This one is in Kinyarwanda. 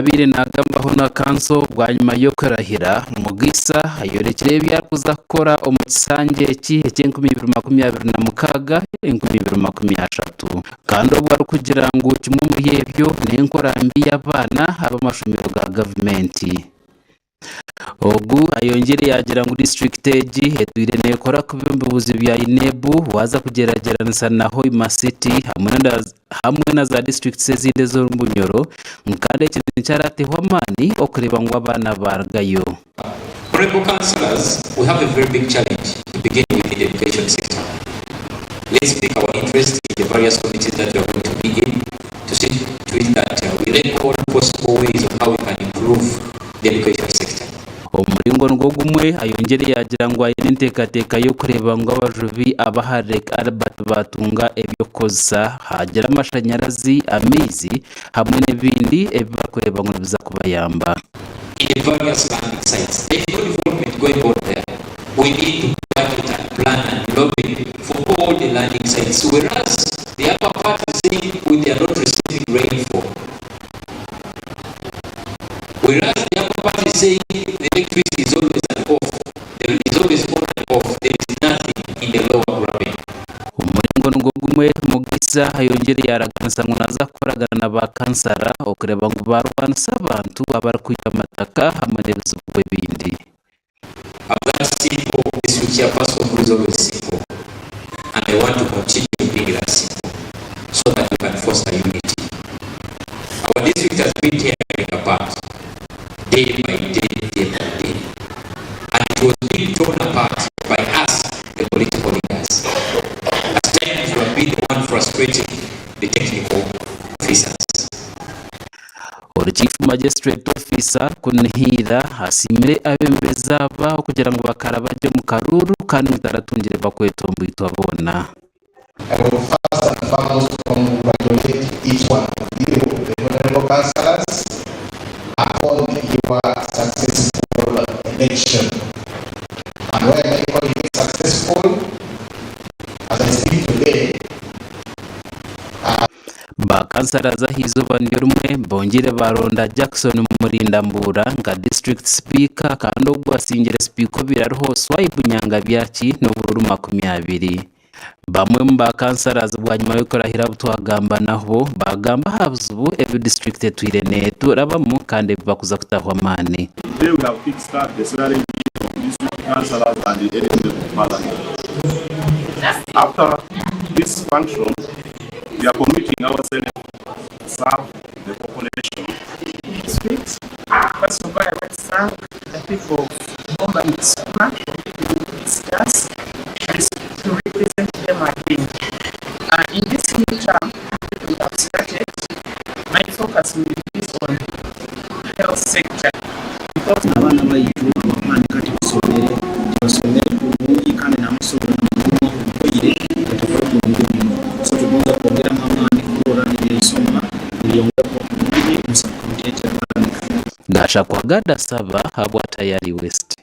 abire nagambaho na kanso bwa nyuma yo kurahira Mugisa ayorekere byakuza kora umusange ki 2026 2030 kandi ubwo ari kugira ngo kimwe mu yebyo n'inkorambi y'abana abamashumiro ga government. Ogu ayongere yagira ngo district age etwirene kora ku bimbuzi bya inebu waza kugerageranisa naho City hamwe na za districts zinde zo Mbunyoro mukande kintu cyarate hwamani okureba ngo abana bargayo. Honorable councillors, we have a very big challenge to begin with in the education sector. Let's pick our interest in the various committees that we are going to be in to see to it that we learn all possible ways of how we can improve the education sector. Umuringo ngogumwe ayongere yagira ngo ayintekateka yo kureba ngo abajubi abahare Albert batunga ebyo koza hagera amashanyarazi amizi hamwe n'ibindi ebakureba ngo biza kubayamba. In the various landing sites, the development going on there, we need to budget and plan and lobby for all the landing sites, whereas the upper part is saying they are not receiving rainfall. Whereas the upper part is saying the electricity is always off, there is always on and off, there is nothing in the lower Graben. Umuringo ngogumwe Mugisa ayongere yaraganza ngo naza koragana na ba kansara okureba ngo barwansa abantu abarkuya amataka hamwe n'ibizubwe bindi. That simple is which your person who is always simple, and I want to continue being that simple so that we can foster unity. Our district has been tearing apart day by day, day by day, and it was being torn apart by us, the political leaders. At times we have been the one frustrating the technical officers. Chief Magistrate Officer kunhira asimire abembeza ba kugira ngo bakarabaje mu karuru kandi mutaratungire bakwetombo itwabona. I will first and foremost congratulate each one of you, the honorable councillors, upon your successful election. And when I call it successful, as I speak today, bakansara za hizo bandirumwe bongere baronda Jackson Murindambura nga district speaker kandi ubwo asingire speaker biraruho Swipe Nyangabyachi no bururu 20. Bamwe mu bakansara bwa nyuma yo kurahira butwagamba naho bagamba habuzubu every district twirene turabamo kandi bakuza kutahwa mane. Today we have kickstart the salary of district councillors and the elected parliament. After this function, we are committing ourselves to serve the population. District. First of all, I want to thank the people of Bomba and Suma to discuss and to represent them again. In this new term we have started, my focus will be on health sector. Because abana bayitu abamani kati kusomere basomere kubungi kandi namusoro n'umurumo kukoyire katakora mu ngendo so tugomba kongera amani kura n'isoma iliyongera ku musakontent y'abana gasha kwa gada saba habwa tayari West.